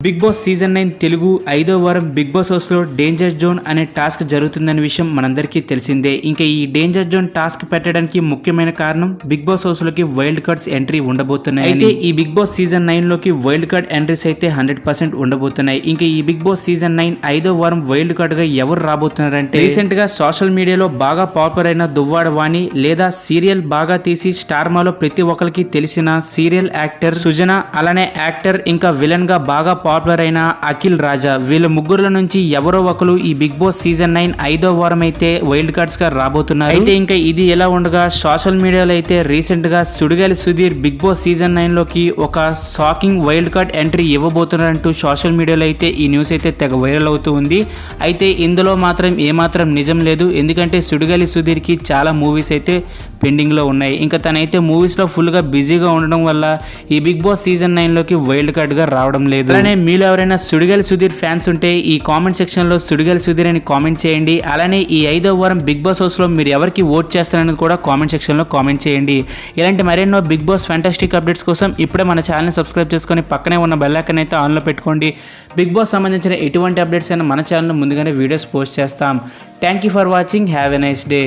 Big boss season 9 Telugu 5వ వారం big boss హౌస్లో డేంజర్ జోన్ అనే టాస్క్ జరుగుతుందనే విషయం మనందరికీ తెలిసిందే. ఇంకా ఈ డేంజర్ జోన్ టాస్క్ పెట్టడానికి ముఖ్యమైన కారణం బిగ్ బాస్ హౌస్లోకి వైల్డ్ కార్డ్స్ ఎంట్రీ ఉండబోతున్నాయి. అయితే ఈ బిగ్ బాస్ సీజన్ 9లోకి వైల్డ్ కార్డ్ ఎంట్రీస్ అయితే 100% ఉండబోతున్నాయి. ఇంకా ఈ బిగ్ బాస్ సీజన్ 9 5వ వారం వైల్డ్ కార్డ్ గా ఎవరు రాబోతున్నారంటే రీసెంట్ గా సోషల్ మీడియాలో బాగా పాపులర్ అయిన దువ్వాడ వాణి లేదా సీరియల్ బాగా తీసి స్టార్ మాలో ప్రతి ఒక్కరికి తెలిసిన సీరియల్ యాక్టర్ సుజన, అలానే యాక్టర్ ఇంకా విలన్ గా బాగా పాపులర్ అయిన అఖిల్ రాజా, వీళ్ళ ముగ్గురుల నుంచి ఎవరో ఒకరు ఈ బిగ్ బాస్ సీజన్ 9 5వ వారం అయితే వైల్డ్ కార్డ్స్ గా రాబోతున్నారు. అయితే ఇంకా ఇది ఎలా ఉండగా సోషల్ మీడియాలో అయితే రీసెంట్ గా Sudigali Sudheer big boss season 9 లోకి ఒక షాకింగ్ వైల్డ్ కార్డ్ ఎంట్రీ ఇవ్వబోతున్నారంటూ సోషల్ మీడియాలో అయితే ఈ న్యూస్ అయితే తెగ వైరల్ అవుతూ ఉంది. అయితే ఇందులో మాత్రం ఏమాత్రం నిజం లేదు. ఎందుకంటే సుడిగాలి సుధీర్ కి చాలా మూవీస్ అయితే పెండింగ్ లో ఉన్నాయి. ఇంకా తనైతే మూవీస్ లో ఫుల్ గా బిజీగా ఉండడం వల్ల ఈ బిగ్ బాస్ సీజన్ 9 లోకి వైల్డ్ కార్డ్ గా రావడం లేదు. అలానే మీలో ఎవరైనా సుడిగాలి సుధీర్ ఫ్యాన్స్ ఉంటే ఈ కామెంట్ సెక్షన్ లో సుడిగాలి సుధీర్ అని కామెంట్ చేయండి. అలానే ఈ 5వ వారం బిగ్ బాస్ హౌస్ లో మీరు ఎవరికి ఓట్ చేస్తారనేది కూడా కామెంట్ సెక్షన్ లో కామెంట్ చేయండి. ఇలాంటి మరెన్నో బిగ్ బాస్ ఫ్యాంటాస్టిక్ అప్డేట్స్ కోసం ఇప్పుడే మన ఛానల్ ని సబ్స్క్రైబ్ చేసుకొని పక్కనే ఉన్న బెల్ ఐకాన్ అయితే ఆన్ లో పెట్టుకోండి. బిగ్ బాస్ సంబంధించిన ఎటువంటి అప్డేట్స్ అయినా మన ఛానల్ ముందుగానే వీడియోస్ పోస్ట్ చేస్తాం. Thank you for watching. Have a nice day.